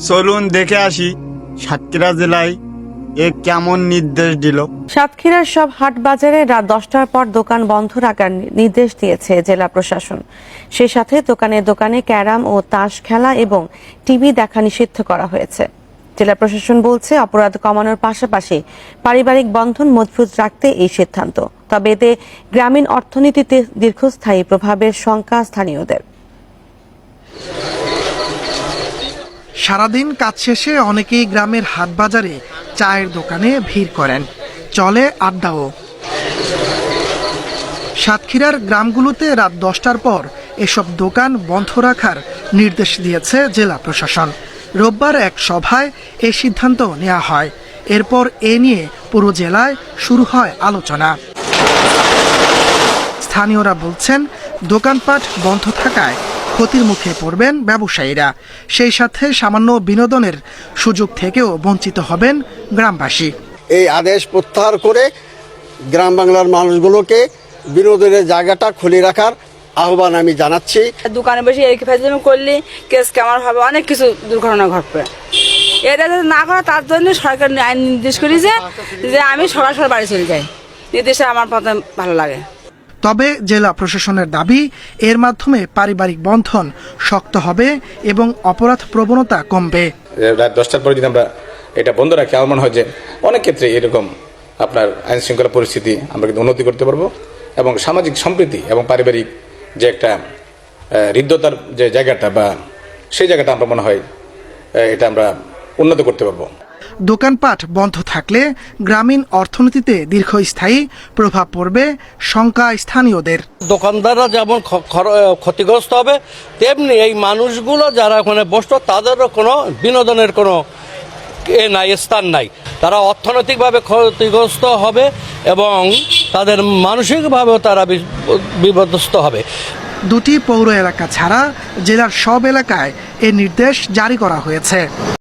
চলুন দেখে আসি সাতক্ষীরা জেলায় কেমন নির্দেশ দিল। সাতক্ষীরার সব হাট বাজারে রাত 10টার পর দোকান বন্ধ রাখার নির্দেশ দিয়েছে জেলা প্রশাসন। সে সাথে দোকানে দোকানে ক্যারাম ও তাস খেলা এবং টিভি দেখা নিষিদ্ধ করা হয়েছে। জেলা প্রশাসন বলছে, অপরাধ কমানোর পাশাপাশি পারিবারিক বন্ধন মজবুত রাখতে এই সিদ্ধান্ত। তবে এতে গ্রামীণ অর্থনীতিতে দীর্ঘস্থায়ী প্রভাবের শঙ্কা স্থানীয়দের। সারাদিন কাজ শেষে অনেকেই গ্রামের হাট বাজারে চায়ের দোকানে ভিড় করেন, চলে আড্ডাও। সাতক্ষীরার গ্রামগুলোতে রাত 10টার পর এসব দোকান বন্ধ রাখার নির্দেশ দিয়েছে জেলা প্রশাসন। রোববার এক সভায় এই সিদ্ধান্ত নেওয়া হয়। এরপর এ নিয়ে পুরো জেলায় শুরু হয় আলোচনা। স্থানীয়রা বলছেন, দোকানপাট বন্ধ থাকায় ক্ষতির মুখে পড়বেন ব্যবসায়ীরা। সেই সাথে সামান্য বিনোদনের সুযোগ থেকেও বঞ্চিত হবেন গ্রামবাসী। এই আদেশ প্রত্যাহার করে গ্রাম বাংলার মানুষগুলোকে বিনোদনের জায়গাটা খুলে রাখার আহ্বান আমি জানাচ্ছি। দোকানে বসে এই ফেজলামি করলে কেস কেমন হবে, অনেক কিছু দুর্ঘটনা ঘটবে। এটা যদি না করে তার জন্য সরকার আইন নির্দেশ করেছে যে আমি সকাল সকাল বাড়ি চলে যাই। নির্দেশে আমার প্রথম ভালো লাগে। তবে জেলা প্রশাসনের দাবি, এর মাধ্যমে পারিবারিক বন্ধন শক্ত হবে এবং অপরাধ প্রবণতা কমবে। রাত 10টার পরে যদি আমরা এটা বন্ধ রাখি, আমার মনে হয় যে অনেক ক্ষেত্রে এরকম আপনার আইন শৃঙ্খলা পরিস্থিতি আমরা কিন্তু উন্নতি করতে পারবো এবং সামাজিক সম্প্রীতি এবং পারিবারিক যে একটা হৃদ্যতার যে জায়গাটা বা সেই জায়গাটা আমরা মনে হয় এটা আমরা উন্নত করতে পারবো। দোকানপাট বন্ধ থাকলে গ্রামীণ অর্থনীতিতে দীর্ঘস্থায়ী প্রভাব পড়বে শঙ্কা স্থানীয়দের। দোকানদাররা যেমন ক্ষতিগ্রস্ত হবে, তেমনি এই মানুষগুলো যারা ওখানে বসতো তাদেরও কোনো বিনোদনের কোনো স্থান নাই। তারা অর্থনৈতিকভাবে ক্ষতিগ্রস্ত হবে এবং তাদের মানসিকভাবেও তারা বিপর্যস্ত হবে। দুটি পৌর এলাকা ছাড়া জেলার সব এলাকায় এ নির্দেশ জারি করা হয়েছে।